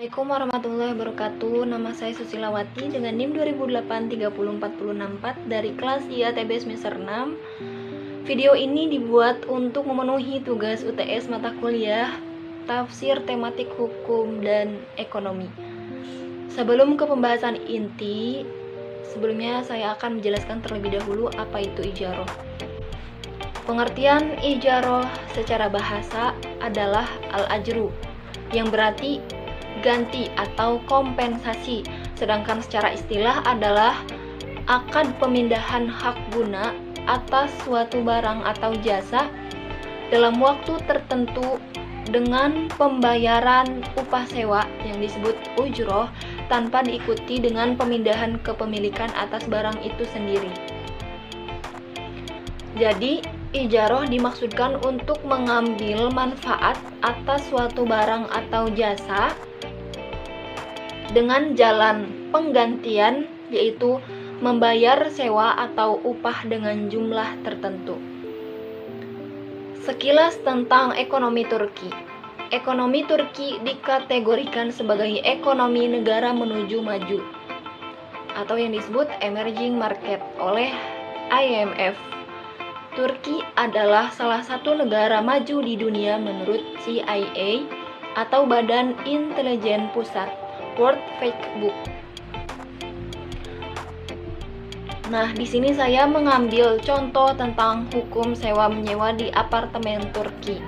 Assalamualaikum warahmatullahi wabarakatuh. Nama saya Susilawati dengan NIM 2008 30404 dari kelas IATB semester 6. Video ini dibuat untuk memenuhi tugas UTS mata kuliah Tafsir Tematik Hukum dan Ekonomi. Sebelum ke pembahasan inti, sebelumnya saya akan menjelaskan terlebih dahulu apa itu ijaroh. Pengertian ijaroh secara bahasa adalah al-ajru, yang berarti ganti atau kompensasi, sedangkan secara istilah adalah akad pemindahan hak guna atas suatu barang atau jasa dalam waktu tertentu dengan pembayaran upah sewa yang disebut ujroh tanpa diikuti dengan pemindahan kepemilikan atas barang itu sendiri. Jadi, ijaroh dimaksudkan untuk mengambil manfaat atas suatu barang atau jasa dengan jalan penggantian, yaitu membayar sewa atau upah dengan jumlah tertentu. Sekilas tentang ekonomi Turki. Ekonomi Turki dikategorikan sebagai ekonomi negara menuju maju atau yang disebut emerging market oleh IMF. Turki adalah salah satu negara maju di dunia menurut CIA atau Badan Intelijen Pusat World Factbook. Nah, di sini saya mengambil contoh tentang hukum sewa menyewa di apartemen Turki.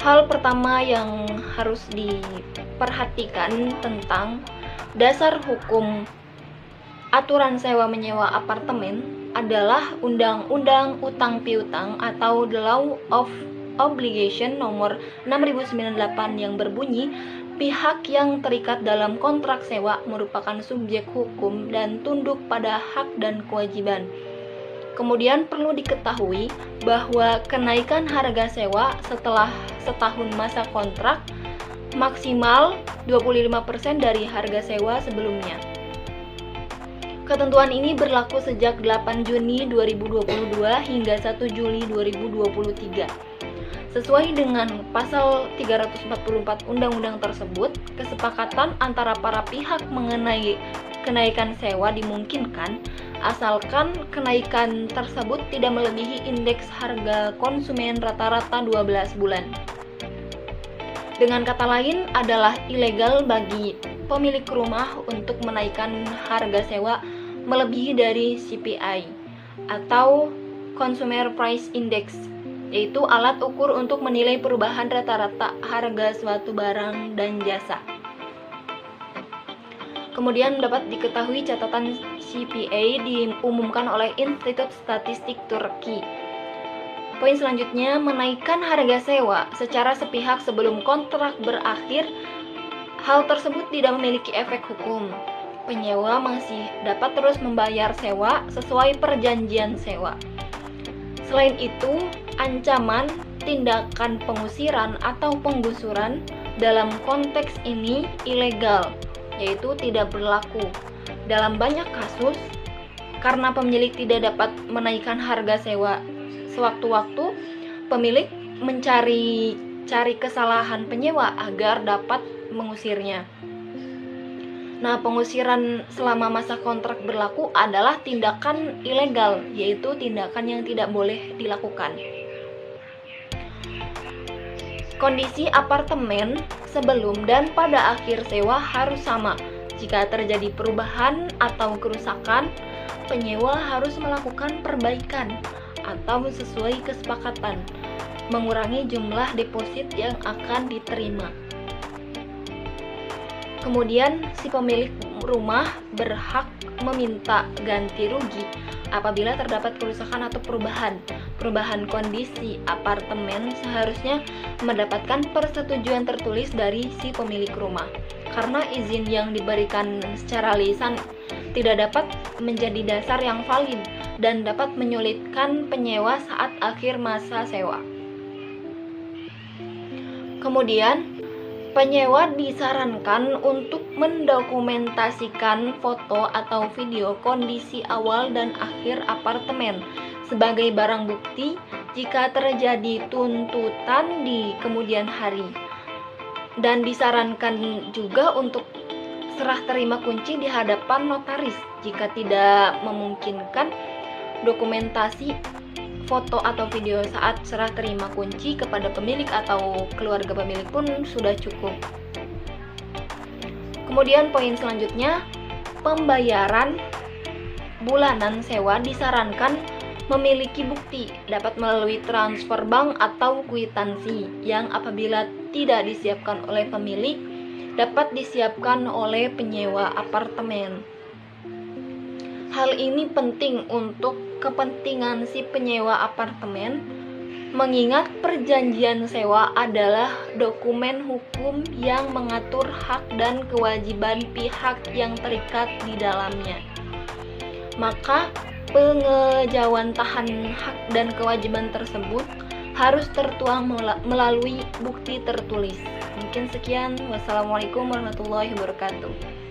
Hal pertama yang harus diperhatikan tentang dasar hukum aturan sewa menyewa apartemen adalah Undang-Undang Utang Piutang atau The Law of Obligation nomor 6098 yang berbunyi, pihak yang terikat dalam kontrak sewa merupakan subjek hukum dan tunduk pada hak dan kewajiban. Kemudian perlu diketahui bahwa kenaikan harga sewa setelah setahun masa kontrak maksimal 25% dari harga sewa sebelumnya. Ketentuan ini berlaku sejak 8 Juni 2022 hingga 1 Juli 2023. Sesuai dengan pasal 344 undang-undang tersebut, kesepakatan antara para pihak mengenai kenaikan sewa dimungkinkan asalkan kenaikan tersebut tidak melebihi indeks harga konsumen rata-rata 12 bulan. Dengan kata lain, adalah ilegal bagi pemilik rumah untuk menaikkan harga sewa melebihi dari CPI atau Consumer Price Index, yaitu alat ukur untuk menilai perubahan rata-rata harga suatu barang dan jasa. Kemudian dapat diketahui catatan CPI diumumkan oleh Institut Statistik Turki. Poin selanjutnya, menaikkan harga sewa secara sepihak sebelum kontrak berakhir. Hal tersebut tidak memiliki efek hukum. Penyewa masih dapat terus membayar sewa sesuai perjanjian sewa. Selain itu, ancaman tindakan pengusiran atau penggusuran dalam konteks ini ilegal, yaitu tidak berlaku. Dalam banyak kasus, karena pemilik tidak dapat menaikkan harga sewa sewaktu-waktu, pemilik mencari kesalahan penyewa agar dapat mengusirnya. Nah, pengusiran selama masa kontrak berlaku adalah tindakan ilegal, yaitu tindakan yang tidak boleh dilakukan. Kondisi apartemen sebelum dan pada akhir sewa harus sama. Jika terjadi perubahan atau kerusakan, penyewa harus melakukan perbaikan atau sesuai kesepakatan, mengurangi jumlah deposit yang akan diterima. Kemudian, si pemilik rumah berhak meminta ganti rugi apabila terdapat kerusakan atau perubahan kondisi apartemen. Seharusnya mendapatkan persetujuan tertulis dari si pemilik rumah, karena izin yang diberikan secara lisan tidak dapat menjadi dasar yang valid dan dapat menyulitkan penyewa saat akhir masa sewa. Kemudian, penyewa disarankan untuk mendokumentasikan foto atau video kondisi awal dan akhir apartemen sebagai barang bukti jika terjadi tuntutan di kemudian hari. Dan disarankan juga untuk serah terima kunci di hadapan notaris. Jika tidak memungkinkan, dokumentasi foto atau video saat serah terima kunci kepada pemilik atau keluarga pemilik pun sudah cukup. Kemudian poin selanjutnya, pembayaran bulanan sewa disarankan memiliki bukti, dapat melalui transfer bank atau kwitansi yang apabila tidak disiapkan oleh pemilik dapat disiapkan oleh penyewa apartemen. Hal ini penting untuk kepentingan si penyewa apartemen, mengingat perjanjian sewa adalah dokumen hukum yang mengatur hak dan kewajiban pihak yang terikat di dalamnya. Maka pengejawantahan hak dan kewajiban tersebut harus tertuang melalui bukti tertulis. Mungkin sekian. Wassalamualaikum warahmatullahi wabarakatuh.